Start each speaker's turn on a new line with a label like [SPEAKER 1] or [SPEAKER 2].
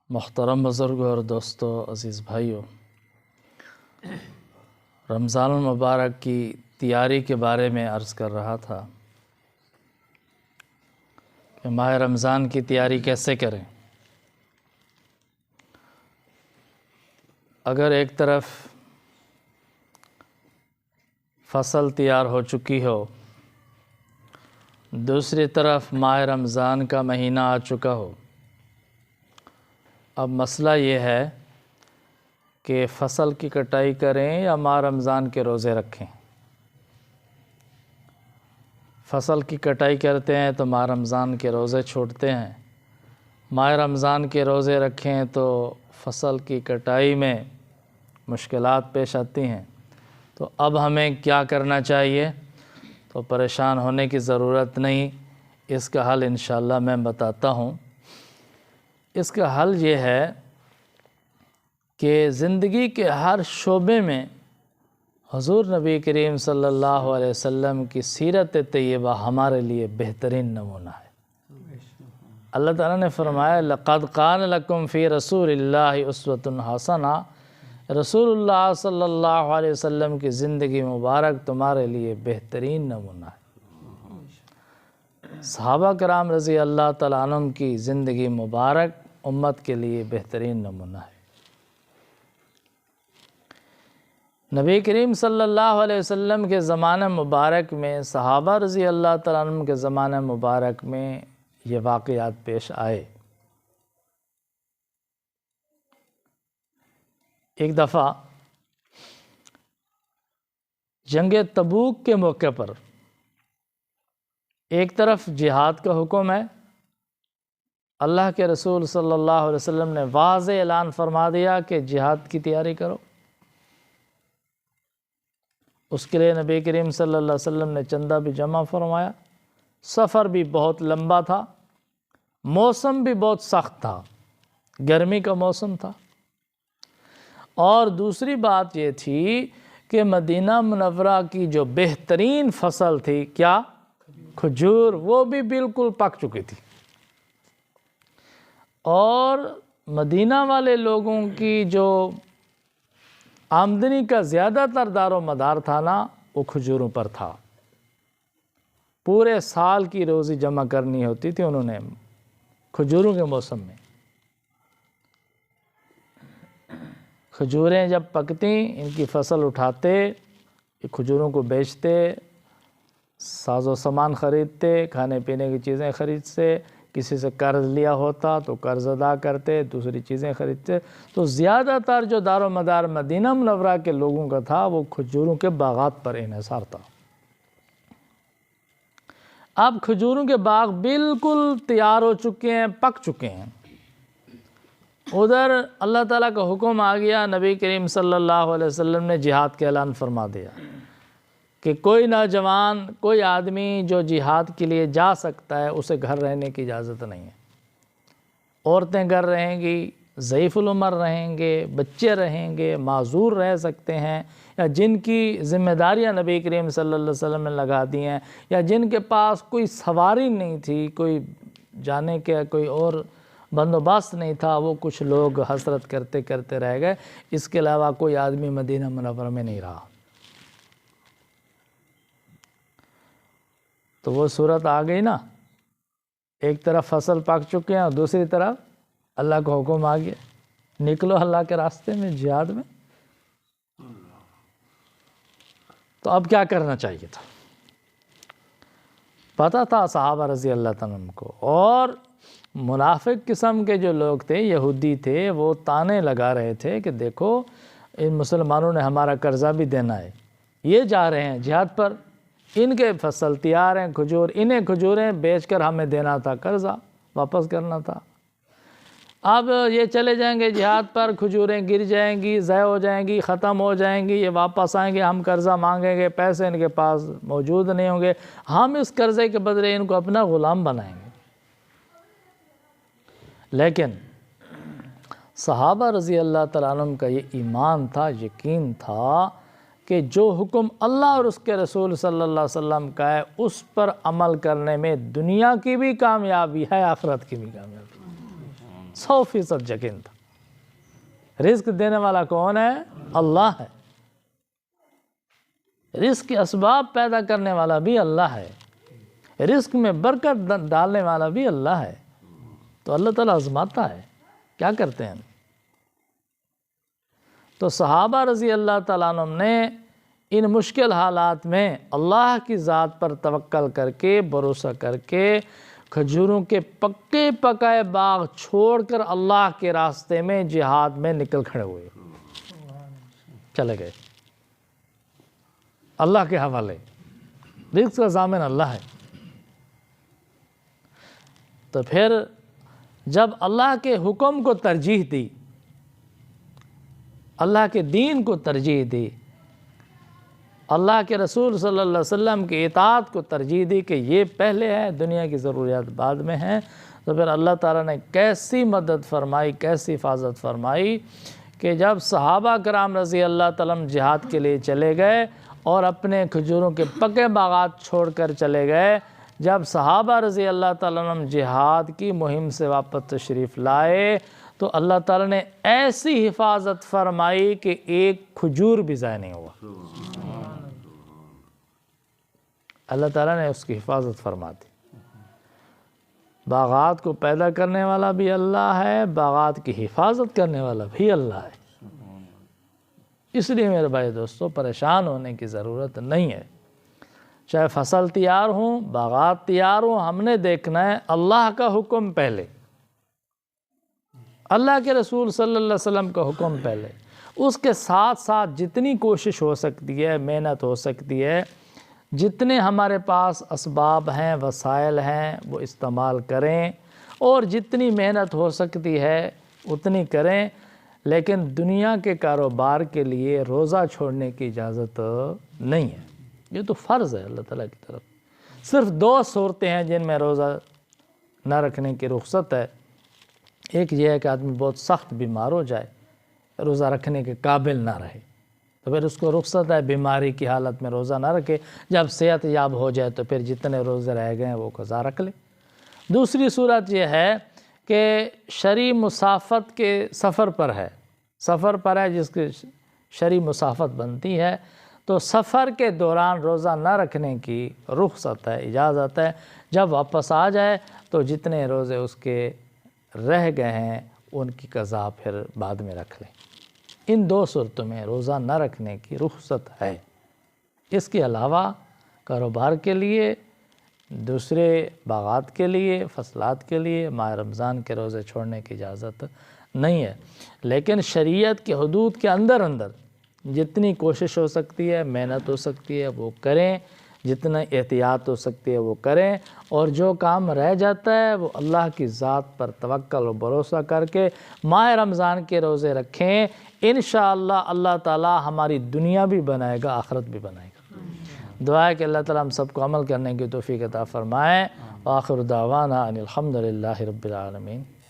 [SPEAKER 1] محترم بزرگوں اور دوستوں، عزیز بھائیوں، رمضان المبارک کی تیاری کے بارے میں عرض کر رہا تھا کہ ماہ رمضان کی تیاری کیسے کریں۔ اگر ایک طرف فصل تیار ہو چکی ہو، دوسری طرف ماہ رمضان کا مہینہ آ چکا ہو، اب مسئلہ یہ ہے کہ فصل کی کٹائی کریں یا ماہ رمضان کے روزے رکھیں۔ فصل کی کٹائی کرتے ہیں تو ماہ رمضان کے روزے چھوڑتے ہیں، ماہ رمضان کے روزے رکھیں تو فصل کی کٹائی میں مشکلات پیش آتی ہیں۔ تو اب ہمیں کیا کرنا چاہیے؟ تو پریشان ہونے کی ضرورت نہیں، اس کا حل انشاءاللہ میں بتاتا ہوں۔ اس کا حل یہ ہے کہ زندگی کے ہر شعبے میں حضور نبی کریم صلی اللہ علیہ وسلم کی سیرت طیبہ ہمارے لیے بہترین نمونہ ہے۔ اللہ تعالیٰ نے فرمایا لَقَدْ قَانَ لَكُمْ فِي رَسُولِ اللَّهِ أُسْوَةٌ حَسَنَةٌ، رسول اللہ صلی اللہ علیہ وسلم کی زندگی مبارک تمہارے لیے بہترین نمونہ ہے۔ صحابہ کرام رضی اللہ تعالیٰ عنہم کی زندگی مبارک امت کے لیے بہترین نمونہ ہے۔ نبی کریم صلی اللہ علیہ وسلم کے زمانہ مبارک میں، صحابہ رضی اللہ تعالیٰ عنہم کے زمانہ مبارک میں یہ واقعات پیش آئے۔ ایک دفعہ جنگ تبوک کے موقع پر ایک طرف جہاد کا حکم ہے، اللہ کے رسول صلی اللہ علیہ وسلم نے واضح اعلان فرما دیا کہ جہاد کی تیاری کرو۔ اس کے لیے نبی کریم صلی اللہ علیہ وسلم نے چندہ بھی جمع فرمایا۔ سفر بھی بہت لمبا تھا، موسم بھی بہت سخت تھا، گرمی کا موسم تھا، اور دوسری بات یہ تھی کہ مدینہ منورہ کی جو بہترین فصل تھی، کیا؟ کھجور، وہ بھی بالکل پک چکی تھی، اور مدینہ والے لوگوں کی جو آمدنی کا زیادہ تر دار و مدار تھا نا، وہ کھجوروں پر تھا۔ پورے سال کی روزی جمع کرنی ہوتی تھی انہوں نے کھجوروں کے موسم میں۔ کھجوریں جب پکتیں، ان کی فصل اٹھاتے، کھجوروں کو بیچتے، ساز و سامان خریدتے، کھانے پینے کی چیزیں خریدتے، کسی سے قرض لیا ہوتا تو قرض ادا کرتے، دوسری چیزیں خریدتے۔ تو زیادہ تر جو دار و مدار مدینہ منورہ کے لوگوں کا تھا وہ کھجوروں کے باغات پر انحصار تھا۔ اب کھجوروں کے باغ بالکل تیار ہو چکے ہیں، پک چکے ہیں۔ ادھر اللہ تعالیٰ کا حکم آ گیا، نبی کریم صلی اللہ علیہ وسلم نے جہاد کا اعلان فرما دیا کہ کوئی نوجوان، کوئی آدمی جو جہاد کے لیے جا سکتا ہے، اسے گھر رہنے کی اجازت نہیں ہے۔ عورتیں گھر رہیں گی، ضعیف العمر رہیں گے، بچے رہیں گے، معذور رہ سکتے ہیں، یا جن کی ذمہ داریاں نبی کریم صلی اللہ علیہ وسلم نے لگا دی ہیں، یا جن کے پاس کوئی سواری نہیں تھی، کوئی جانے کے کوئی اور بندوبست نہیں تھا، وہ کچھ لوگ حسرت کرتے کرتے رہ گئے۔ اس کے علاوہ کوئی آدمی مدینہ منورہ میں نہیں رہا۔ تو وہ صورت آ گئی نا، ایک طرف فصل پک چکے ہیں اور دوسری طرف اللہ کا حکم آ گیا، نکلو اللہ کے راستے میں، جہاد میں۔ تو اب کیا کرنا چاہیے تھا؟ پتہ تھا صحابہ رضی اللہ تعالیٰ عنہ کو، اور منافق قسم کے جو لوگ تھے، یہودی تھے، وہ تانے لگا رہے تھے کہ دیکھو ان مسلمانوں نے ہمارا قرضہ بھی دینا ہے، یہ جا رہے ہیں جہاد پر، ان کے فصل تیار ہیں، کھجور، انہیں کھجوریں بیچ کر ہمیں دینا تھا، قرضہ واپس کرنا تھا۔ اب یہ چلے جائیں گے جہاد پر، کھجوریں گر جائیں گی، ضائع ہو جائیں گی، ختم ہو جائیں گی، یہ واپس آئیں گے، ہم قرضہ مانگیں گے، پیسے ان کے پاس موجود نہیں ہوں گے، ہم اس قرضے کے بدلے ان کو اپنا غلام بنائیں گے۔ لیکن صحابہ رضی اللہ تعالیٰ عنہم کا یہ ایمان تھا، یقین تھا کہ جو حکم اللہ اور اس کے رسول صلی اللہ علیہ وسلم کا ہے، اس پر عمل کرنے میں دنیا کی بھی کامیابی ہے، آخرت کی بھی کامیابی ہے۔ 100% یقین تھا۔ رزق دینے والا کون ہے؟ اللہ ہے۔ رزق کے اسباب پیدا کرنے والا بھی اللہ ہے، رزق میں برکت ڈالنے والا بھی اللہ ہے۔ تو اللہ تعالیٰ آزماتا ہے، کیا کرتے ہیں؟ تو صحابہ رضی اللہ تعالیٰ عنہ نے ان مشکل حالات میں اللہ کی ذات پر توکل کر کے، بھروسہ کر کے، کھجوروں کے پکے پکائے باغ چھوڑ کر اللہ کے راستے میں جہاد میں نکل کھڑے ہوئے، چلے گئے اللہ کے حوالے۔ رزق کا ضامن اللہ ہے۔ تو پھر جب اللہ کے حکم کو ترجیح دی، اللہ کے دین کو ترجیح دی، اللہ کے رسول صلی اللہ علیہ وسلم کی اطاعت کو ترجیح دی کہ یہ پہلے ہے، دنیا کی ضروریات بعد میں ہیں، تو پھر اللہ تعالیٰ نے کیسی مدد فرمائی، کیسی حفاظت فرمائی کہ جب صحابہ کرام رضی اللہ تعالیٰ عنہ جہاد کے لیے چلے گئے اور اپنے کھجوروں کے پکے باغات چھوڑ کر چلے گئے، جب صحابہ رضی اللہ تعالیٰ عنہ جہاد کی مہم سے واپس تشریف لائے تو اللہ تعالیٰ نے ایسی حفاظت فرمائی کہ ایک کھجور بھی ضائع نہیں ہوا۔ اللہ تعالیٰ نے اس کی حفاظت فرما دی۔ باغات کو پیدا کرنے والا بھی اللہ ہے، باغات کی حفاظت کرنے والا بھی اللہ ہے۔ اس لیے میرے بھائی دوستو پریشان ہونے کی ضرورت نہیں ہے۔ چاہے فصل تیار ہوں، باغات تیار ہوں، ہم نے دیکھنا ہے اللہ کا حکم پہلے، اللہ کے رسول صلی اللہ علیہ وسلم کا حکم پہلے، اس کے ساتھ ساتھ جتنی کوشش ہو سکتی ہے، محنت ہو سکتی ہے، جتنے ہمارے پاس اسباب ہیں، وسائل ہیں، وہ استعمال کریں، اور جتنی محنت ہو سکتی ہے اتنی کریں، لیکن دنیا کے کاروبار کے لیے روزہ چھوڑنے کی اجازت نہیں ہے۔ یہ تو فرض ہے اللہ تعالیٰ کی طرف۔ صرف 2 صورتیں ہیں جن میں روزہ نہ رکھنے کی رخصت ہے۔ ایک یہ ہے کہ آدمی بہت سخت بیمار ہو جائے، روزہ رکھنے کے قابل نہ رہے، تو پھر اس کو رخصت ہے، بیماری کی حالت میں روزہ نہ رکھے، جب صحت یاب ہو جائے تو پھر جتنے روزے رہ گئے ہیں وہ قضا رکھ لے۔ دوسری صورت یہ ہے کہ شرعی مسافت کے سفر پر ہے جس کی شرعی مسافت بنتی ہے، تو سفر کے دوران روزہ نہ رکھنے کی رخصت ہے، اجازت ہے۔ جب واپس آ جائے تو جتنے روزے اس کے رہ گئے ہیں ان کی قضا پھر بعد میں رکھ لیں۔ ان 2 صورتوں میں روزہ نہ رکھنے کی رخصت ہے۔ اس کے علاوہ کاروبار کے لیے، دوسرے باغات کے لیے، فصلات کے لیے ماہ رمضان کے روزے چھوڑنے کی اجازت نہیں ہے۔ لیکن شریعت کے حدود کے اندر جتنی کوشش ہو سکتی ہے، محنت ہو سکتی ہے وہ کریں، جتنا احتیاط ہو سکتی ہے وہ کریں، اور جو کام رہ جاتا ہے وہ اللہ کی ذات پر توکل و بھروسہ کر کے ماہ رمضان کے روزے رکھیں۔ انشاءاللہ اللہ تعالیٰ ہماری دنیا بھی بنائے گا، آخرت بھی بنائے گا۔ دعا ہے کہ اللہ تعالیٰ ہم سب کو عمل کرنے کی توفیق عطا فرمائے۔ وآخر دعوانا ان الحمد للہ رب العالمین۔